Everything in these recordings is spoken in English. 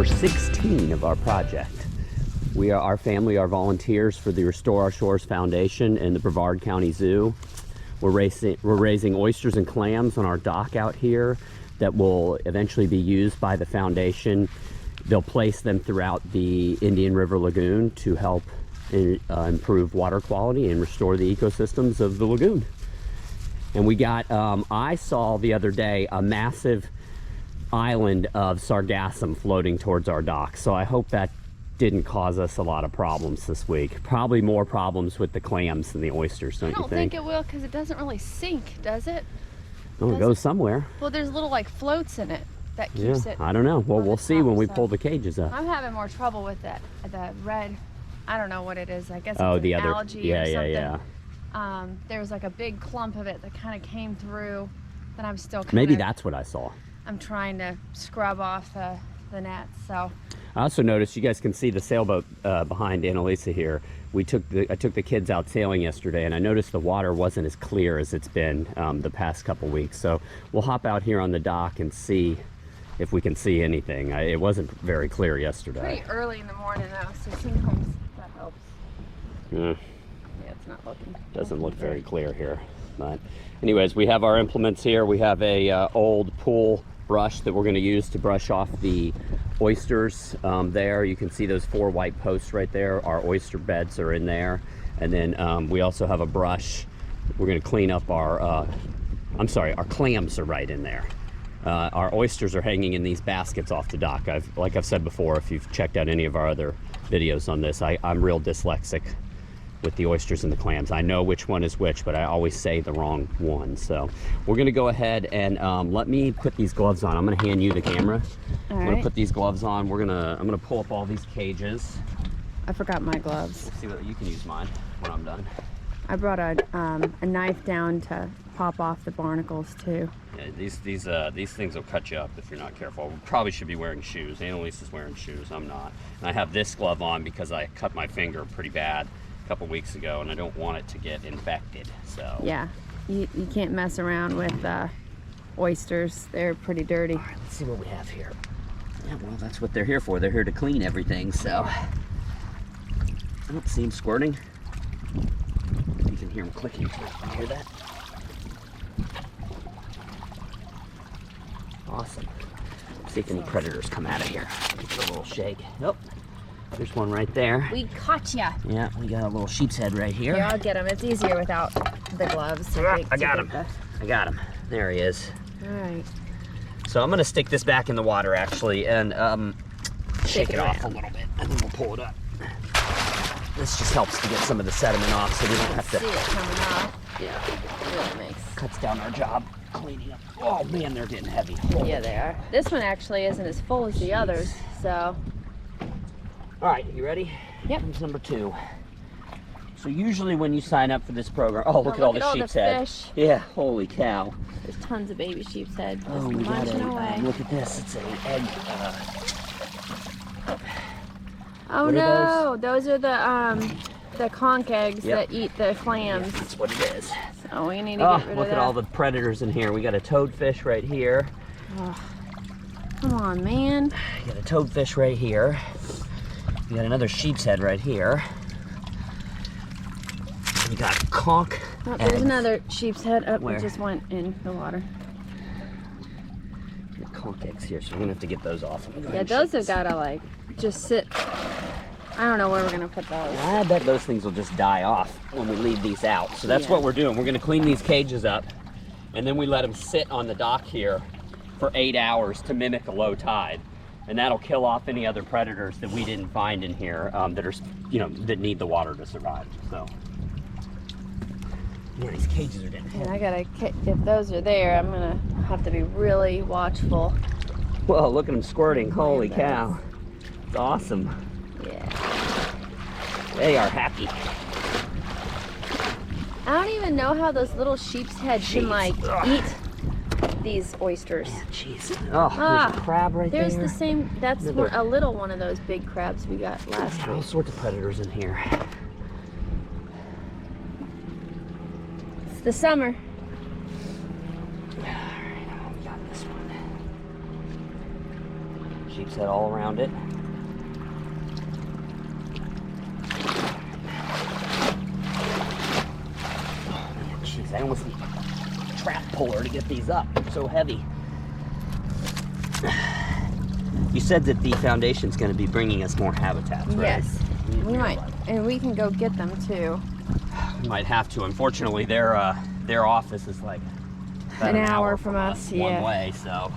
number 16 of our project. Our family are volunteers for the Restore Our Shores Foundation and the Brevard County Zoo. We're raising oysters and clams on our dock out here that will eventually be used by the foundation. They'll place them throughout the Indian River Lagoon to help improve water quality and restore the ecosystems of the lagoon. And we got, I saw the other day a massive island of sargassum floating towards our dock. So I hope that didn't cause us a lot of problems this week. Probably more problems with the clams than the oysters, don't you think? I don't think it will, because it doesn't really sink, does it? Oh, it goes somewhere. Well, there's little like floats in it that keeps it. I don't know. Well, we'll see when we pull the the cages up. I'm having more trouble with the red, I don't know what it is. I guess it's the an other algae or something. yeah. There was like a big clump of it that kind of came through. That I'm still Maybe that's what I saw. I'm trying to scrub off the nets. So I also noticed, you guys can see the sailboat behind Annalisa here. I took the kids out sailing yesterday, and I noticed the water wasn't as clear as it's been the past couple weeks. So we'll hop out here on the dock and see if we can see anything. It wasn't very clear yesterday. Pretty early in the morning though, so sometimes that helps. Yeah, it's not looking. Doesn't look very clear here. But anyways, we have our implements here. We have a old pool brush that we're going to use to brush off the oysters. There you can see those 4 white posts right there. Our oyster beds are in there, and then we also have a brush. We're going to clean up our our clams are right in there. Our oysters are hanging in these baskets off the dock. Like I've said before, if you've checked out any of our other videos on this, I'm real dyslexic with the oysters and the clams. I know which one is which, but I always say the wrong one. So we're gonna go ahead and let me put these gloves on. I'm gonna hand you the camera. All I'm gonna put these gloves on. I'm gonna pull up all these cages. I forgot my gloves. Let's see what you can use mine when I'm done. I brought a knife down to pop off the barnacles too. Yeah, these things will cut you up if you're not careful. We probably should be wearing shoes. Annalisa's wearing shoes. I'm not. And I have this glove on because I cut my finger pretty bad a couple weeks ago, and I don't want it to get infected. So yeah, you can't mess around with oysters. They're pretty dirty. All right, let's see what we have here. Yeah, well, that's what they're here for. They're here to clean everything. So I don't see them squirting. You can hear them clicking. You hear that? Awesome. See if any predators come out of here. Give it a little shake. Nope. There's one right there. We caught ya. Yeah, we got a little sheep's head right here. Yeah, I'll get him. It's easier without the gloves. I got him. I got him. There he is. All right. So I'm gonna stick this back in the water actually, and shake it off a little bit, and then we'll pull it up. This just helps to get some of the sediment off, so we don't have to see it coming off. Yeah. It really makes. Cuts down our job cleaning up. Oh man, they're getting heavy. Holy yeah, they are. This one actually isn't as full as the others, so. All right, you ready? Yep. Here's number 2. So usually when you sign up for this program, oh, look at all the sheep's head. Fish. Yeah, holy cow. There's tons of baby sheep's head just Oh, we got munching away. Look at this. It's an egg. Oh no, those are the conch eggs that eat the clams. Yeah, that's what it is. So we need to get rid of that. Look at all the predators in here. We got a toadfish right here. Oh, come on, man. We got a toadfish right here. We got another sheep's head right here. We got conch. Oh, there's another sheep's head up. Where? It just went in the water. We got conch eggs here, so we're gonna have to get those off. Yeah, those have gotta like just sit. I don't know where we're gonna put those. I bet those things will just die off when we leave these out. So that's what we're doing. We're gonna clean these cages up, and then we let them sit on the dock here for 8 hours to mimic a low tide. And that'll kill off any other predators that we didn't find in here that are, that need the water to survive. So, yeah, these cages are getting heavy. And I gotta, if those are there, I'm gonna have to be really watchful. Whoa, look at them squirting. Holy cow. It's awesome. Yeah. They are happy. I don't even know how those little sheep's heads can like eat these oysters. Jeez. Oh, there's a crab right there. There's the same, that's a little one of those big crabs we got last week. All sorts of predators in here. It's the summer. Alright, we got this one. Sheep's head all around it. Oh, man, jeez, I almost need a trap puller to get these up. They're so heavy. You said that the foundation's going to be bringing us more habitats, right? Yes, we might, and we can go get them too. We might have to. Unfortunately, their office is like about an hour from us, one way, so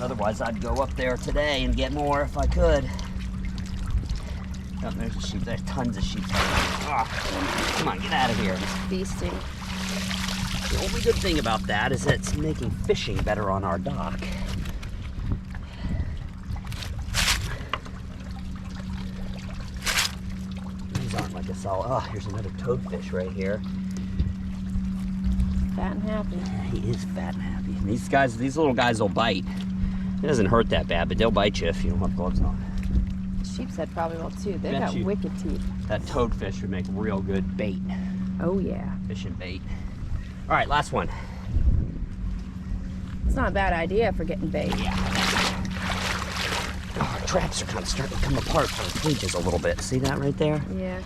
otherwise I'd go up there today and get more if I could. Oh, there's a sheep. There's tons of sheep. Oh, come on, get out of here. Feasting. The only good thing about that is that it's making fishing better on our dock. These aren't like a solid. Oh, here's another toadfish right here. Fat and happy. He is fat and happy. And these little guys will bite. It doesn't hurt that bad, but they'll bite you if you don't have gloves on. Sheep's head probably will too. They've Bet got you wicked teeth. That toadfish would make real good bait. Oh yeah. Fishing bait. All right, last one. It's not a bad idea for getting bait. Yeah. Oh, our traps are kind of starting to come apart from the cages a little bit. See that right there? Yeah.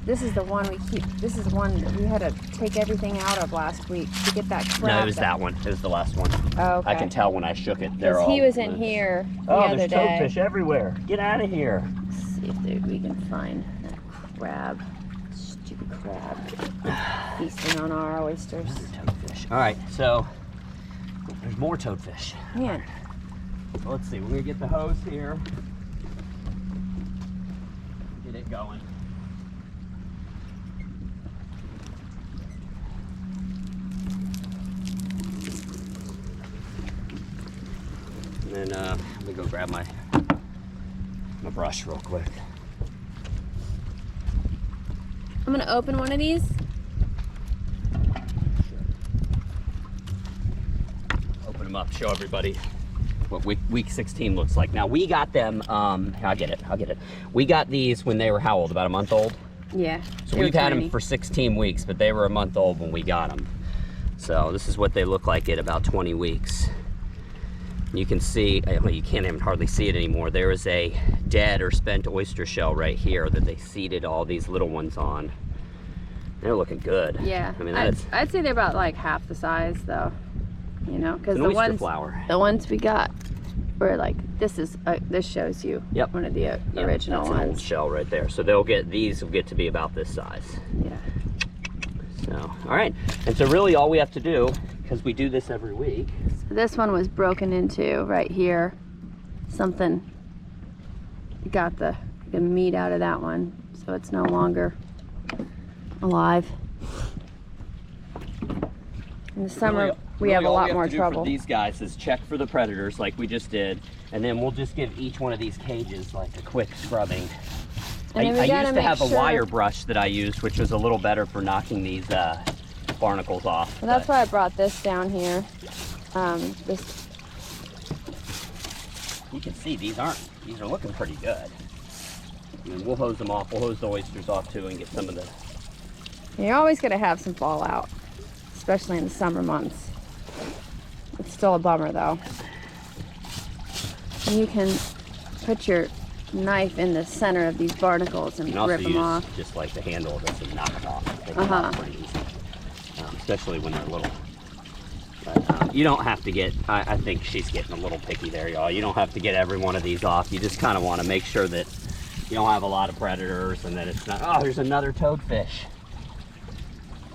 This is the one we keep. This is the one that we had to take everything out of last week to get that crab. No, it was that one. It was the last one. Oh, okay. I can tell when I shook it. They're Because all he was in loose. here the Oh, other there's day. toadfish everywhere. Get out of here. Let's see if we can find that crab. Stupid crab. Feasting on our oysters. Toadfish. All right, so there's more toadfish. Man. So let's see. We're gonna get the hose here. Get it going. And then I'm gonna go grab my brush real quick. I'm gonna open one of these. Open them up, show everybody what week 16 looks like. Now we got them, I'll get it. We got these when they were how old? About a month old? Yeah. So we've had them for 16 weeks, but they were a month old when we got them. So this is what they look like at about 20 weeks. You can see, well, you can't even hardly see it anymore. There is a dead or spent oyster shell right here that they seeded all these little ones on. They're looking good. Yeah. I mean, I'd say they're about like half the size though. You know, because the ones we got were like, this shows you one of the original that's ones. An old shell right there. So these will get to be about this size. Yeah. So, all right. And so really all we have to do, because we do this every week. So this one was broken into right here. Something got the meat out of that one, so it's no longer alive. In the summer, we have a lot more trouble. For these guys is check for the predators like we just did, and then we'll just give each one of these cages like a quick scrubbing. I used to have a wire brush that I used, which was a little better for knocking these barnacles off. Well, that's why I brought this down here. You can see these are looking pretty good. I mean, we'll hose them off. We'll hose the oysters off too and get some of the... You're always going to have some fallout, especially in the summer months. It's still a bummer though. And you can put your knife in the center of these barnacles and rip them off. Just like the handle of this and knock it off. They come off pretty easy, especially when they're little. But you don't have to get, I think she's getting a little picky there, y'all. You don't have to get every one of these off. You just kind of want to make sure that you don't have a lot of predators and that it's not, oh, there's another toadfish.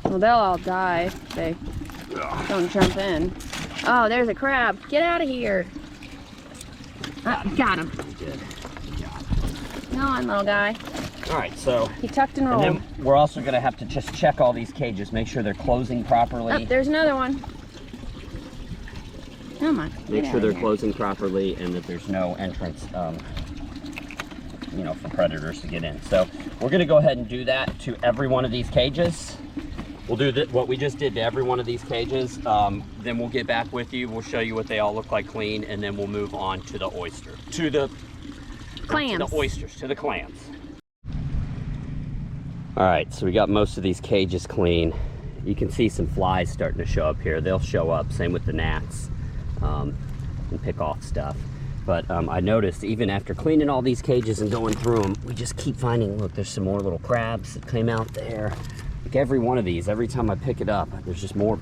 Well, they'll all die if they don't jump in. Oh, there's a crab. Get out of here. Got him. Good. Come on, little guy. All right, so. He tucked and rolled. And then we're also going to have to just check all these cages, make sure they're closing properly. Oh, there's another one. Come on. Make sure they're closing properly and that there's no entrance, you know, for predators to get in. So we're going to go ahead and do that to every one of these cages. We'll do what we just did to every one of these cages. Then we'll get back with you. We'll show you what they all look like clean, and then we'll move on to the oyster, to the clams, to the oysters, to the clams. All right, so we got most of these cages clean. You can see some flies starting to show up here. They'll show up, same with the gnats, and pick off stuff. But I noticed even after cleaning all these cages and going through them, we just keep finding, look, there's some more little crabs that came out there. Like every one of these, every time I pick it up, there's just more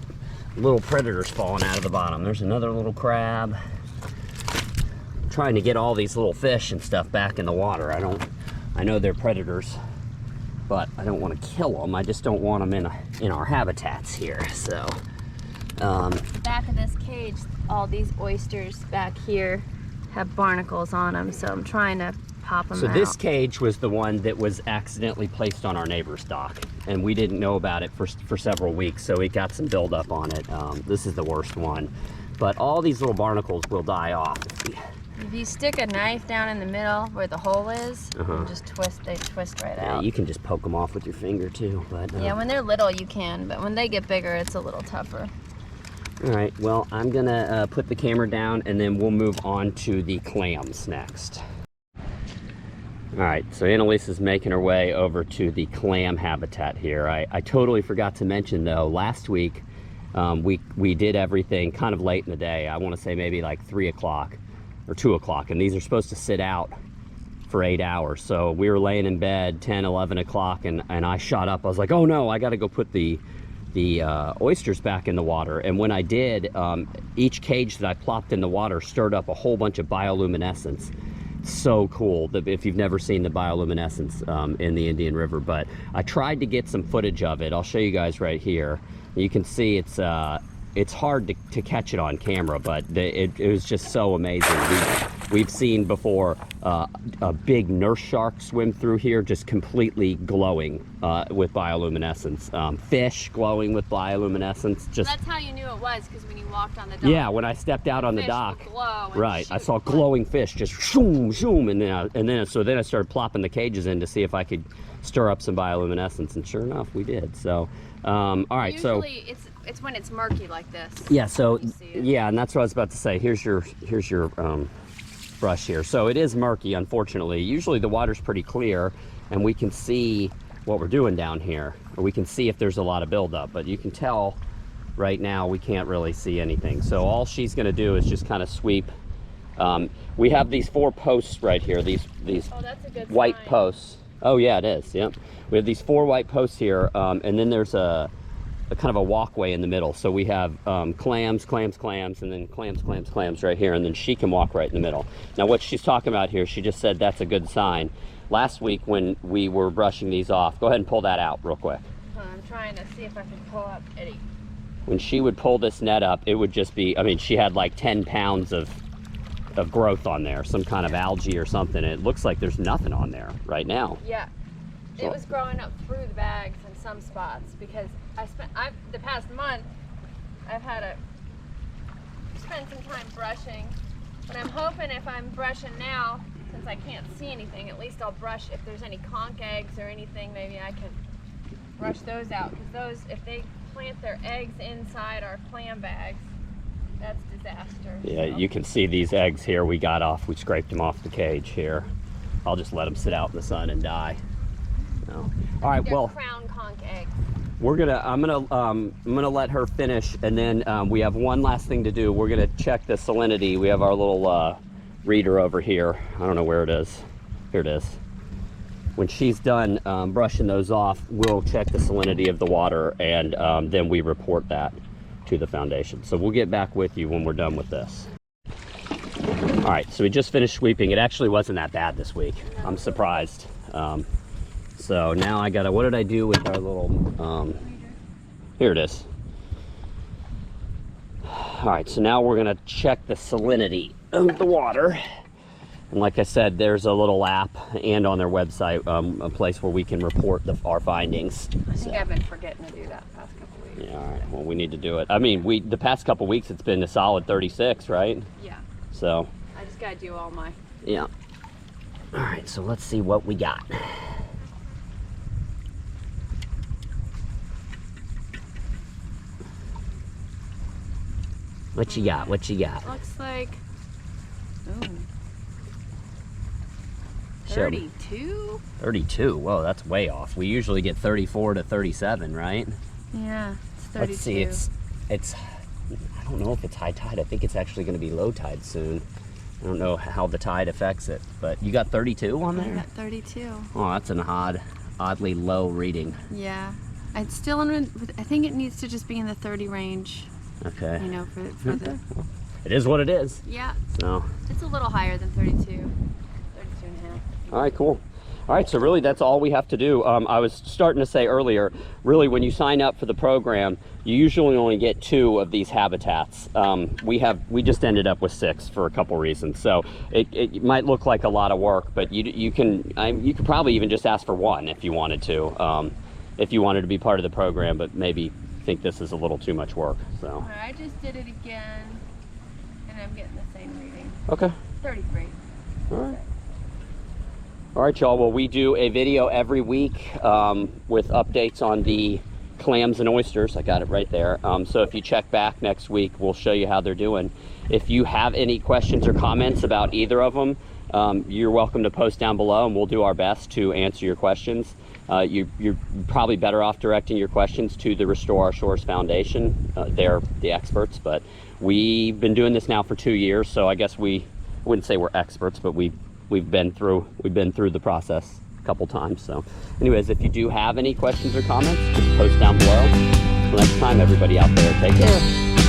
little predators falling out of the bottom. There's another little crab. I'm trying to get all these little fish and stuff back in the water. I know they're predators, but I don't want to kill them. I just don't want them in our habitats here. So back of this cage, all these oysters back here have barnacles on them, so I'm trying to pop them out. So this cage was the one that was accidentally placed on our neighbor's dock, and we didn't know about it for several weeks, so it got some buildup on it. This is the worst one, but all these little barnacles will die off. If you stick a knife down in the middle where the hole is, and just twist, they twist right out. You can just poke them off with your finger too. But yeah, when they're little you can, but when they get bigger it's a little tougher. All right, well, I'm gonna put the camera down and then we'll move on to the clams next. All right, so Annalise is making her way over to the clam habitat here. I totally forgot to mention though, last week we did everything kind of late in the day. I wanna say maybe like 3 o'clock or 2 o'clock, and these are supposed to sit out for 8 hours. So we were laying in bed 10, 11 o'clock and I shot up. I was like, oh no, I gotta go put the oysters back in the water. And when I did, each cage that I plopped in the water stirred up a whole bunch of bioluminescence. So cool, if you've never seen the bioluminescence in the Indian River. But I tried to get some footage of it. I'll show you guys right here. You can see it's hard to catch it on camera, but it was just so amazing. We've seen before a big nurse shark swim through here, just completely glowing with bioluminescence. Fish glowing with bioluminescence. Just that's how you knew it was, because when you walked on the dock. Yeah, when I stepped out on the dock. Right, I saw glowing fish just shoom, shoom, and then I started plopping the cages in to see if I could stir up some bioluminescence, and sure enough, we did. So, all right, usually it's when it's murky like this. Yeah, so yeah, and that's what I was about to say. Here's your brush here. So it is murky, unfortunately. Usually the water's pretty clear and we can see what we're doing down here, or we can see if there's a lot of buildup, but you can tell right now we can't really see anything. So all she's gonna do is just kind of sweep. We have these 4 posts right here, these that's a good white sign. posts. Oh yeah, it is, yep. We have these 4 white posts here, and then there's a kind of a walkway in the middle. So we have clams, and then clams right here, and then she can walk right in the middle. Now what she's talking about here, she just said that's a good sign. Last week when we were brushing these off, go ahead and pull that out real quick. I'm trying to see if I can pull up Eddie. When she would pull this net up, it would just be, I mean, she had like 10 pounds of growth on there, some kind of algae or something. It looks like there's nothing on there right now. Yeah, it was growing up through the bags in some spots, because the past month I've had to spend some time brushing, but I'm hoping if I'm brushing now, since I can't see anything, at least I'll brush if there's any conch eggs or anything. Maybe I can brush those out, because those, if they plant their eggs inside our clam bags, that's disaster. Yeah, so. You can see these eggs here we scraped them off the cage here. I'll just let them sit out in the sun and die. No. All right, They're well, crown conch eggs. I'm gonna let her finish, and then we have one last thing to do. We're gonna check the salinity. We have our little reader over here. I don't know where it is. Here it is. When she's done brushing those off, we'll check the salinity of the water, and then we report that to the foundation. So we'll get back with you when we're done with this. All right, so we just finished sweeping. It actually wasn't that bad this week. I'm surprised. So now I gotta, what did I do with our little, here it is. All right, so now we're gonna check the salinity of the water. And like I said, there's a little app and on their website, a place where we can report our findings. I think I've been forgetting to do that the past couple weeks. Yeah, all right, well, we need to do it. I mean, the past couple weeks, it's been a solid 36, right? Yeah. So. I just gotta do all my. Yeah. All right, so let's see what we got. What you got? What you got? Looks like, ooh, Show me. 32? 32. Whoa, that's way off. We usually get 34 to 37, right? Yeah, it's 32. Let's see. It's. I don't know if it's high tide. I think it's actually going to be low tide soon. I don't know how the tide affects it, but you got 32 on I there? got 32. Oh, that's an oddly low reading. Yeah. It's still in, I think it needs to just be in the 30 range, Okay. you know, for the, It is what it is. yeah. So. It's a little higher than 32. 32 and a half. All right, cool. All right, so really that's all we have to do. I was starting to say earlier, really when you sign up for the program, you usually only get 2 of these habitats. We just ended up with 6 for a couple reasons. So it might look like a lot of work, but you could probably even just ask for 1 if you wanted to, if you wanted to be part of the program, but maybe think this is a little too much work. So. All right, I just did it again, and I'm getting the same reading. Okay. 33. All right. All right, y'all. Well, we do a video every week with updates on the clams and oysters. I got it right there. So if you check back next week, we'll show you how they're doing. If you have any questions or comments about either of them, you're welcome to post down below, and we'll do our best to answer your questions. You're probably better off directing your questions to the Restore Our Shores Foundation. They're the experts, but we've been doing this now for 2 years, so I guess we wouldn't say we're experts, but we've been through the process a couple times. So anyways, if you do have any questions or comments, just post down below. Until next time, everybody out there, take care.